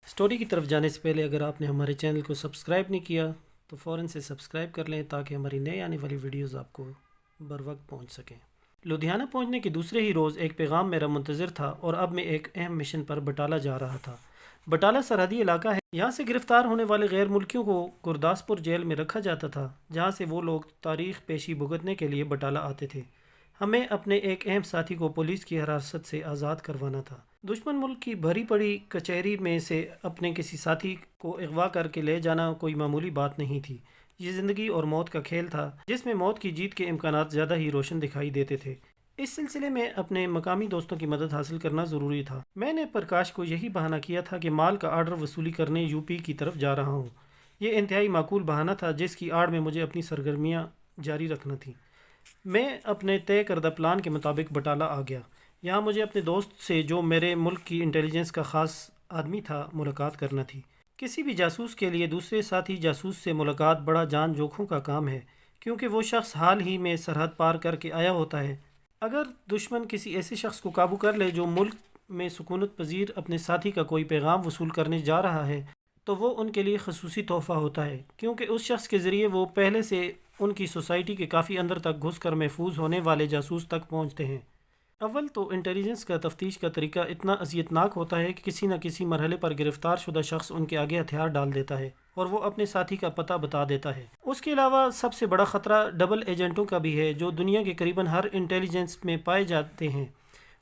Story کی طرف جانے سے پہلے اگر آپ نے ہمارے چینل کو سبسکرائب نہیں کیا تو فوراً سے سبسکرائب کر لیں تاکہ ہماری نئے آنے والی ویڈیوز آپ کو بر وقت پہنچ سکیں۔ لدھیانہ پہنچنے کے دوسرے ہی روز ایک پیغام میرا منتظر تھا اور اب میں ایک اہم مشن پر بٹالہ جا رہا تھا۔ بٹالہ سرحدی علاقہ ہے، یہاں سے گرفتار ہونے والے غیر ملکیوں کو گرداسپور جیل میں رکھا جاتا تھا، جہاں سے وہ لوگ تاریخ پیشی بھگتنے کے لیے بٹالہ آتے تھے۔ ہمیں اپنے ایک اہم ساتھی کو پولیس کی حراست سے آزاد کروانا تھا۔ دشمن ملک کی بھری پڑی کچہری میں سے اپنے کسی ساتھی کو اغوا کر کے لے جانا کوئی معمولی بات نہیں تھی۔ یہ زندگی اور موت کا کھیل تھا جس میں موت کی جیت کے امکانات زیادہ ہی روشن دکھائی دیتے تھے۔ اس سلسلے میں اپنے مقامی دوستوں کی مدد حاصل کرنا ضروری تھا۔ میں نے پرکاش کو یہی بہانہ کیا تھا کہ مال کا آرڈر وصولی کرنے یو پی کی طرف جا رہا ہوں۔ یہ انتہائی معقول بہانہ تھا جس کی آڑ میں مجھے اپنی سرگرمیاں جاری رکھنا تھیں۔ میں اپنے طے کردہ پلان کے مطابق بٹالہ آ گیا۔ یہاں مجھے اپنے دوست سے، جو میرے ملک کی انٹیلیجنس کا خاص آدمی تھا، ملاقات کرنا تھی۔ کسی بھی جاسوس کے لیے دوسرے ساتھی جاسوس سے ملاقات بڑا جان جوکھوں کا کام ہے، کیونکہ وہ شخص حال ہی میں سرحد پار کر کے آیا ہوتا ہے۔ اگر دشمن کسی ایسے شخص کو قابو کر لے جو ملک میں سکونت پذیر اپنے ساتھی کا کوئی پیغام وصول کرنے جا رہا ہے، تو وہ ان کے لیے خصوصی تحفہ ہوتا ہے، کیونکہ اس شخص کے ذریعے وہ پہلے سے ان کی سوسائٹی کے کافی اندر تک گھس کر محفوظ ہونے والے جاسوس تک پہنچتے ہیں۔ اول تو انٹیلیجنس کا تفتیش کا طریقہ اتنا اذیت ناک ہوتا ہے کہ کسی نہ کسی مرحلے پر گرفتار شدہ شخص ان کے آگے ہتھیار ڈال دیتا ہے اور وہ اپنے ساتھی کا پتہ بتا دیتا ہے۔ اس کے علاوہ سب سے بڑا خطرہ ڈبل ایجنٹوں کا بھی ہے، جو دنیا کے قریباً ہر انٹیلیجنس میں پائے جاتے ہیں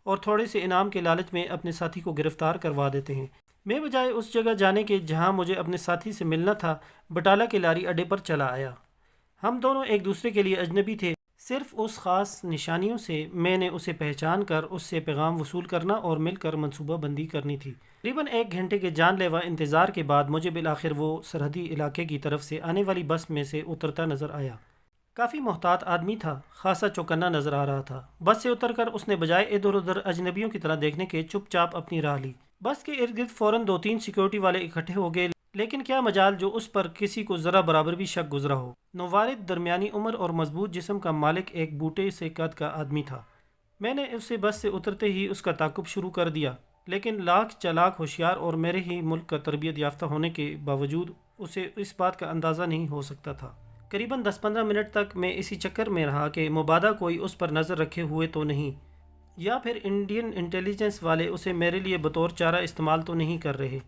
اور تھوڑے سے انعام کے لالچ میں اپنے ساتھی کو گرفتار کروا دیتے ہیں۔ میں بجائے اس جگہ جانے کے جہاں مجھے اپنے ساتھی سے ملنا تھا، بٹالہ کے لاری اڈے پر چلا آیا۔ ہم دونوں ایک دوسرے کے لیے اجنبی تھے، صرف اس خاص نشانیوں سے میں نے اسے پہچان کر اس سے پیغام وصول کرنا اور مل کر منصوبہ بندی کرنی تھی۔ تقریباً 1 گھنٹے کے جان لیوا انتظار کے بعد مجھے بالآخر وہ سرحدی علاقے کی طرف سے آنے والی بس میں سے اترتا نظر آیا۔ کافی محتاط آدمی تھا، خاصا چوکنا نظر آ رہا تھا۔ بس سے اتر کر اس نے بجائے ادھر ادھر اجنبیوں کی طرح دیکھنے کے چپ چاپ اپنی راہ لی۔ بس کے ارد گرد فوراً 2-3 سیکورٹی والے اکٹھے ہو گئے، لیکن کیا مجال جو اس پر کسی کو ذرا برابر بھی شک گزرا ہو۔ نوارد درمیانی عمر اور مضبوط جسم کا مالک ایک بوٹے سے قد کا آدمی تھا۔ میں نے اسے بس سے اترتے ہی اس کا تعاقب شروع کر دیا، لیکن لاکھ چالاک ہوشیار اور میرے ہی ملک کا تربیت یافتہ ہونے کے باوجود اسے اس بات کا اندازہ نہیں ہو سکتا تھا۔ قریباً 10-15 منٹ تک میں اسی چکر میں رہا کہ مبادا کوئی اس پر نظر رکھے ہوئے تو نہیں، یا پھر انڈین انٹیلیجنس والے اسے میرے لیے بطور چارہ استعمال تو نہیں کر رہے۔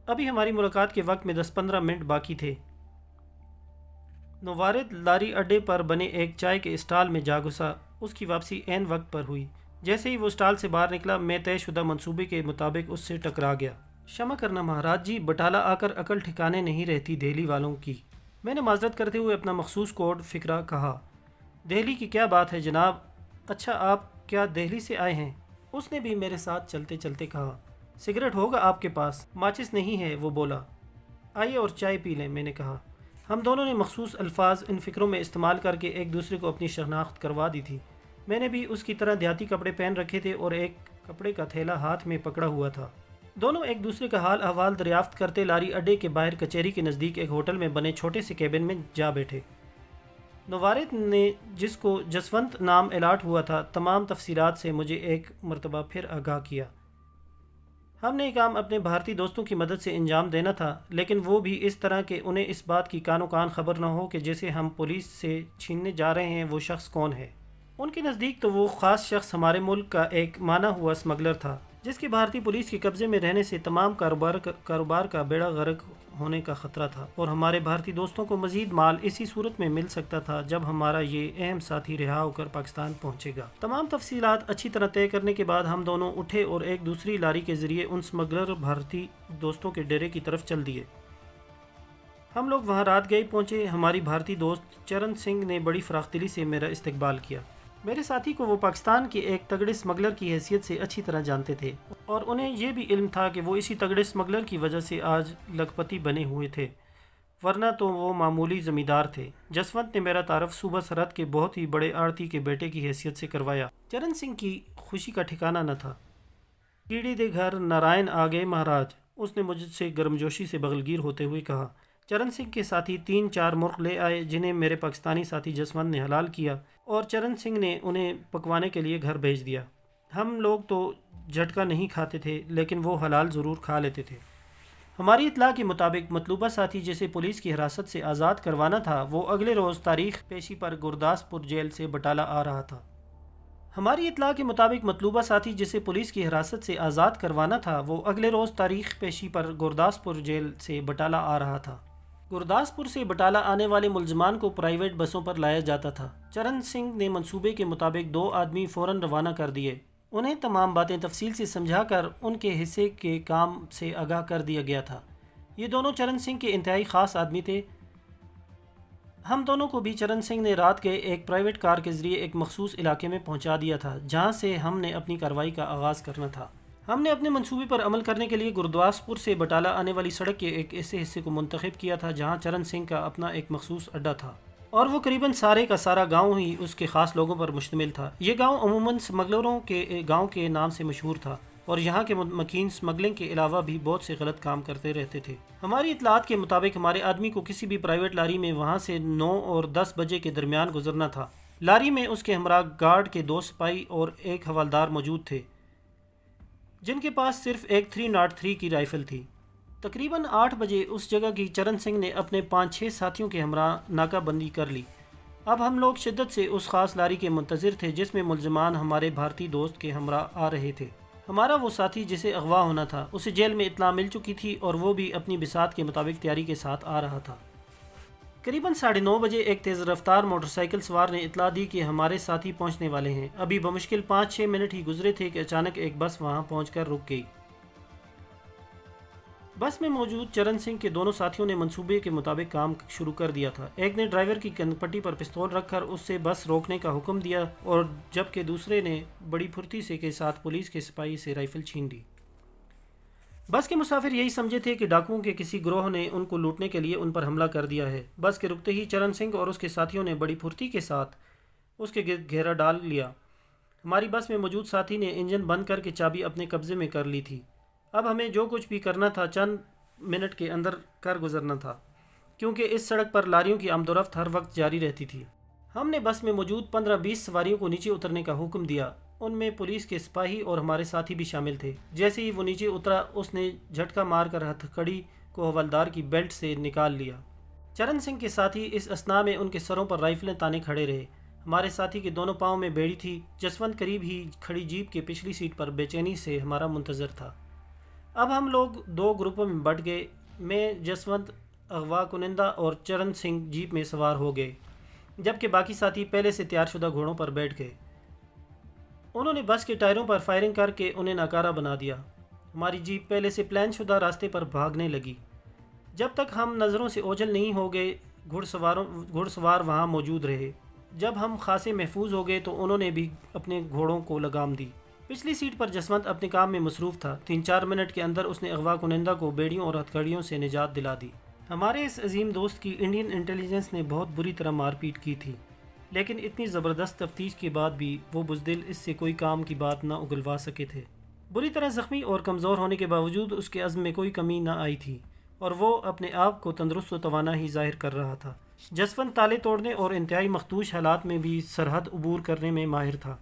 ابھی ہماری ملاقات کے وقت میں 10-15 منٹ باقی تھے۔ نوارد لاری اڈے پر بنے ایک چائے کے اسٹال میں جا گھسا۔ اس کی واپسی عین وقت پر ہوئی۔ جیسے ہی وہ اسٹال سے باہر نکلا، میں طے شدہ منصوبے کے مطابق اس سے ٹکرا گیا۔ شمع کرنا مہاراج جی، بٹالہ آ کر عقل ٹھکانے نہیں رہتی دہلی والوں کی۔ میں نے معذرت کرتے ہوئے اپنا مخصوص کوڈ فقرہ کہا۔ دہلی کی کیا بات ہے جناب؟ اچھا، آپ کیا دہلی سے آئے ہیں؟ اس نے بھی میرے ساتھ چلتے چلتے کہا۔ سگریٹ ہوگا آپ کے پاس؟ ماچس نہیں ہے، وہ بولا۔ آئیے اور چائے پی لیں، میں نے کہا۔ ہم دونوں نے مخصوص الفاظ ان فکروں میں استعمال کر کے ایک دوسرے کو اپنی شناخت کروا دی تھی۔ میں نے بھی اس کی طرح دیہاتی کپڑے پہن رکھے تھے اور ایک کپڑے کا تھیلا ہاتھ میں پکڑا ہوا تھا۔ دونوں ایک دوسرے کا حال احوال دریافت کرتے لاری اڈے کے باہر کچہری کے نزدیک ایک ہوٹل میں بنے چھوٹے سے کیبن میں جا بیٹھے۔ نوارد نے، جس کو جسونت نام الاٹ ہوا تھا، تمام تفصیلات سے مجھے ایک مرتبہ پھر آگاہ کیا۔ ہم نے یہ کام اپنے بھارتی دوستوں کی مدد سے انجام دینا تھا، لیکن وہ بھی اس طرح کہ انہیں اس بات کی کانوں کان خبر نہ ہو کہ جسے ہم پولیس سے چھیننے جا رہے ہیں وہ شخص کون ہے۔ ان کے نزدیک تو وہ خاص شخص ہمارے ملک کا ایک مانا ہوا اسمگلر تھا، جس کے بھارتی پولیس کے قبضے میں رہنے سے تمام کاروبار کا بیڑا غرق ہونے کا خطرہ تھا، اور ہمارے بھارتی دوستوں کو مزید مال اسی صورت میں مل سکتا تھا جب ہمارا یہ اہم ساتھی رہا ہو کر پاکستان پہنچے گا۔ تمام تفصیلات اچھی طرح طے کرنے کے بعد ہم دونوں اٹھے اور ایک دوسری لاری کے ذریعے ان اسمگلر بھارتی دوستوں کے ڈیرے کی طرف چل دیے۔ ہم لوگ وہاں رات گئے پہنچے۔ ہماری بھارتی دوست چرن سنگھ نے بڑی فراخ دلی سے میرا استقبال کیا۔ میرے ساتھی کو وہ پاکستان کے ایک تگڑے اسمگلر کی حیثیت سے اچھی طرح جانتے تھے، اور انہیں یہ بھی علم تھا کہ وہ اسی تگڑے اسمگلر کی وجہ سے آج لکھپتی بنے ہوئے تھے، ورنہ تو وہ معمولی زمیندار تھے۔ جسونت نے میرا تعارف صوبہ سرحد کے بہت ہی بڑے آڑتی کے بیٹے کی حیثیت سے کروایا۔ چرن سنگھ کی خوشی کا ٹھکانہ نہ تھا۔ کیڑی دے گھر نارائن آ گئے مہاراج، اس نے مجھ سے گرمجوشی سے بغلگیر ہوتے ہوئے کہا۔ چرن سنگھ کے ساتھی 3-4 مرغ لے آئے، جنہیں میرے پاکستانی ساتھی جسونت نے حلال کیا، اور چرن سنگھ نے انہیں پکوانے کے لیے گھر بھیج دیا۔ ہم لوگ تو جھٹکا نہیں کھاتے تھے لیکن وہ حلال ضرور کھا لیتے تھے۔ ہماری اطلاع کے مطابق مطلوبہ ساتھی جسے پولیس کی حراست سے آزاد کروانا تھا وہ اگلے روز تاریخ پیشی پر گرداسپور جیل سے بٹالہ آ رہا تھا۔ ہماری اطلاع کے مطابق مطلوبہ ساتھی جسے پولیس کی حراست سے آزاد کروانا تھا وہ اگلے روز تاریخ پیشی پر گرداسپور جیل سے بٹالہ آ رہا تھا۔ گرداسپور سے بٹالہ آنے والے ملزمان کو پرائیویٹ بسوں پر لایا جاتا تھا۔ چرن سنگھ نے منصوبے کے مطابق 2 آدمی فوراً روانہ کر دیے۔ انہیں تمام باتیں تفصیل سے سمجھا کر ان کے حصے کے کام سے آگاہ کر دیا گیا تھا۔ یہ دونوں چرن سنگھ کے انتہائی خاص آدمی تھے۔ ہم دونوں کو بھی چرن سنگھ نے رات کے ایک پرائیویٹ کار کے ذریعے ایک مخصوص علاقے میں پہنچا دیا تھا جہاں سے ہم نے اپنی کارروائی کا آغاز کرنا تھا۔ ہم نے اپنے منصوبے پر عمل کرنے کے لیے گرداسپور سے بٹالہ آنے والی سڑک کے ایک ایسے حصے کو منتخب کیا تھا جہاں چرن سنگھ کا اپنا ایک مخصوص اڈا تھا، اور وہ قریباً سارے کا سارا گاؤں ہی اس کے خاص لوگوں پر مشتمل تھا۔ یہ گاؤں عموماً سمگلروں کے گاؤں کے نام سے مشہور تھا اور یہاں کے مکین سمگلنگ کے علاوہ بھی بہت سے غلط کام کرتے رہتے تھے۔ ہماری اطلاعات کے مطابق ہمارے آدمی کو کسی بھی پرائیویٹ لاری میں وہاں سے 9 اور 10 بجے کے درمیان گزرنا تھا۔ لاری میں اس کے ہمراہ گارڈ کے 2 سپاہی اور ایک حوالدار موجود تھے جن کے پاس صرف ایک 303 کی رائفل تھی۔ تقریباً 8 بجے اس جگہ کی چرن سنگھ نے اپنے 5-6 ساتھیوں کے ہمراہ ناکہ بندی کر لی۔ اب ہم لوگ شدت سے اس خاص لاری کے منتظر تھے جس میں ملزمان ہمارے بھارتی دوست کے ہمراہ آ رہے تھے۔ ہمارا وہ ساتھی جسے اغوا ہونا تھا اسے جیل میں اطلاع مل چکی تھی اور وہ بھی اپنی بساط کے مطابق تیاری کے ساتھ آ رہا تھا۔ قریباً 9:30 بجے ایک تیز رفتار موٹر سائیکل سوار نے اطلاع دی کہ ہمارے ساتھی پہنچنے والے ہیں۔ ابھی بمشکل 5-6 منٹ ہی گزرے تھے کہ اچانک ایک بس وہاں پہنچ کر رک گئی۔ بس میں موجود چرن سنگھ کے دونوں ساتھیوں نے منصوبے کے مطابق کام شروع کر دیا تھا۔ ایک نے ڈرائیور کی پٹی پر پستول رکھ کر اس سے بس روکنے کا حکم دیا اور جبکہ دوسرے نے بڑی پھرتی سے کے ساتھ پولیس کے سپاہی سے رائفل چھین لی۔ بس کے مسافر یہی سمجھے تھے کہ ڈاکوؤں کے کسی گروہ نے ان کو لوٹنے کے لیے ان پر حملہ کر دیا ہے۔ بس کے رکتے ہی چرن سنگھ اور اس کے ساتھیوں نے بڑی پھرتی کے ساتھ اس کے گرد گھیرا ڈال لیا۔ ہماری بس میں موجود ساتھی نے انجن بند کر کے چابی اپنے قبضے میں کر لی تھی۔ اب ہمیں جو کچھ بھی کرنا تھا چند منٹ کے اندر کر گزرنا تھا کیونکہ اس سڑک پر لاریوں کی آمد و رفت ہر وقت جاری رہتی تھی۔ ہم نے بس میں موجود 15-20 سواریوں کو نیچے اترنے کا حکم دیا۔ ان میں پولیس کے سپاہی اور ہمارے ساتھی بھی شامل تھے۔ جیسے ہی وہ نیچے اترا اس نے جھٹکا مار کر ہتھکڑی کو حوالدار کی بیلٹ سے نکال لیا۔ چرن سنگھ کے ساتھی اس اثناء میں ان کے سروں پر رائفلیں تانے کھڑے رہے۔ ہمارے ساتھی کے دونوں پاؤں میں بیڑی تھی۔ جسونت قریب ہی کھڑی جیپ کے پچھلی سیٹ پر بے چینی سے ہمارا منتظر تھا۔ اب ہم لوگ 2 گروپوں میں بٹ گئے۔ میں، جسونت اغوا کنندہ اور چرن سنگھ جیپ میں سوار ہو گئے جبکہ باقی ساتھی پہلے سے تیار شدہ گھوڑوں پر بیٹھ گئے۔ انہوں نے بس کے ٹائروں پر فائرنگ کر کے انہیں ناکارہ بنا دیا۔ ہماری جیپ پہلے سے پلان شدہ راستے پر بھاگنے لگی۔ جب تک ہم نظروں سے اوجھل نہیں ہو گئے گھڑ سوار وہاں موجود رہے۔ جب ہم خاصے محفوظ ہو گئے تو انہوں نے بھی اپنے گھوڑوں کو لگام دی۔ پچھلی سیٹ پر جسونت اپنے کام میں مصروف تھا۔ 3-4 منٹ کے اندر اس نے اغوا کنندہ کو بیڑیوں اور ہتھکڑیوں سے نجات دلا دی۔ ہمارے اس عظیم دوست کی انڈین انٹیلیجنس نے بہت بری طرح مار پیٹ کی تھی، لیکن اتنی زبردست تفتیش کے بعد بھی وہ بزدل اس سے کوئی کام کی بات نہ اگلوا سکے تھے۔ بری طرح زخمی اور کمزور ہونے کے باوجود اس کے عزم میں کوئی کمی نہ آئی تھی اور وہ اپنے آپ کو تندرست و توانا ہی ظاہر کر رہا تھا۔ جسونت تالے توڑنے اور انتہائی مخدوش حالات میں بھی سرحد عبور کرنے میں ماہر تھا۔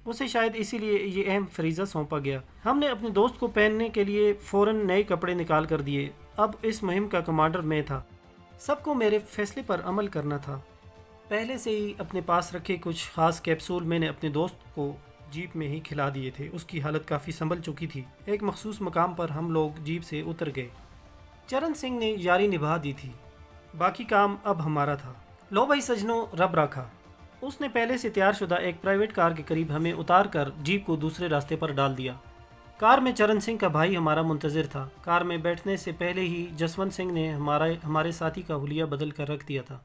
اسے شاید اسی لیے یہ اہم فریضہ سونپا گیا۔ ہم نے اپنے دوست کو پہننے کے لیے فوراً نئے کپڑے نکال کر دیے۔ اب اس مہم کا کمانڈر میں تھا۔ سب کو میرے فیصلے پر عمل کرنا تھا۔ پہلے سے ہی اپنے پاس رکھے کچھ خاص کیپسول میں نے اپنے دوست کو جیپ میں ہی کھلا دیے تھے۔ اس کی حالت کافی سنبھل چکی تھی۔ ایک مخصوص مقام پر ہم لوگ جیپ سے اتر گئے۔ چرن سنگھ نے یاری نبھا دی تھی، باقی کام اب ہمارا تھا۔ لو بھائی سجنوں، رب رکھا۔ اس نے پہلے سے تیار شدہ ایک پرائیویٹ کار کے قریب ہمیں اتار کر جیپ کو دوسرے راستے پر ڈال دیا۔ کار میں چرن سنگھ کا بھائی ہمارا منتظر تھا۔ کار میں بیٹھنے سے پہلے ہی جسونت سنگھ نے ہمارے ساتھی کا حلیہ بدل کر رکھ دیا تھا۔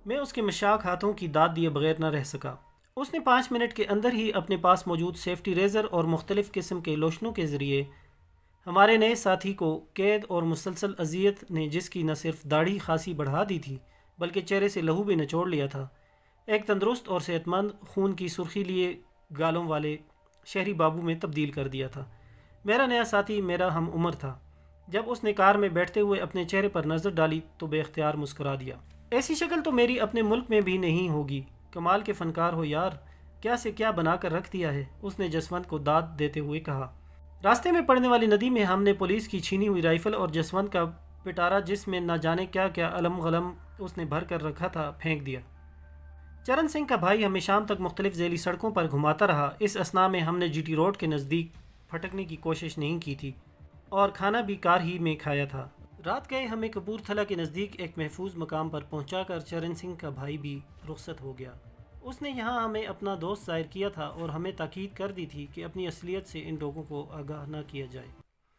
میں اس کے مشاق ہاتھوں کی داد دیے بغیر نہ رہ سکا۔ اس نے 5 منٹ کے اندر ہی اپنے پاس موجود سیفٹی ریزر اور مختلف قسم کے لوشنوں کے ذریعے ہمارے نئے ساتھی کو قید اور مسلسل اذیت نے جس کی نہ صرف داڑھی خاصی بڑھا دی تھی بلکہ چہرے سے لہو بھی نچوڑ لیا تھا، ایک تندرست اور صحت مند خون کی سرخی لیے گالوں والے شہری بابو میں تبدیل کر دیا تھا۔ میرا نیا ساتھی میرا ہم عمر تھا۔ جب اس نے کار میں بیٹھتے ہوئے اپنے چہرے پر نظر ڈالی تو بے اختیار مسکرا دیا۔ ایسی شکل تو میری اپنے ملک میں بھی نہیں ہوگی۔ کمال کے فنکار ہو یار۔ کیا سے کیا بنا کر رکھ دیا ہے، اس نے جسونت کو داد دیتے ہوئے کہا۔ راستے میں پڑنے والی ندی میں ہم نے پولیس کی چھینی ہوئی رائفل اور جسونت کا پٹارا، جس میں نہ جانے کیا کیا علم غلم اس نے بھر کر رکھا تھا، پھینک دیا۔ چرن سنگھ کا بھائی ہمیں شام تک مختلف ذیلی سڑکوں پر گھماتا رہا۔ اس اثناء میں ہم نے جی ٹی روڈ کے نزدیک پھٹکنے کی کوشش نہیں کی تھی اور کھانا بھی کار ہی میں کھایا تھا۔ رات گئے ہمیں کپورتھلا کے نزدیک ایک محفوظ مقام پر پہنچا کر چرن سنگھ کا بھائی بھی رخصت ہو گیا۔ اس نے یہاں ہمیں اپنا دوست ظاہر کیا تھا اور ہمیں تاکید کر دی تھی کہ اپنی اصلیت سے ان لوگوں کو آگاہ نہ کیا جائے۔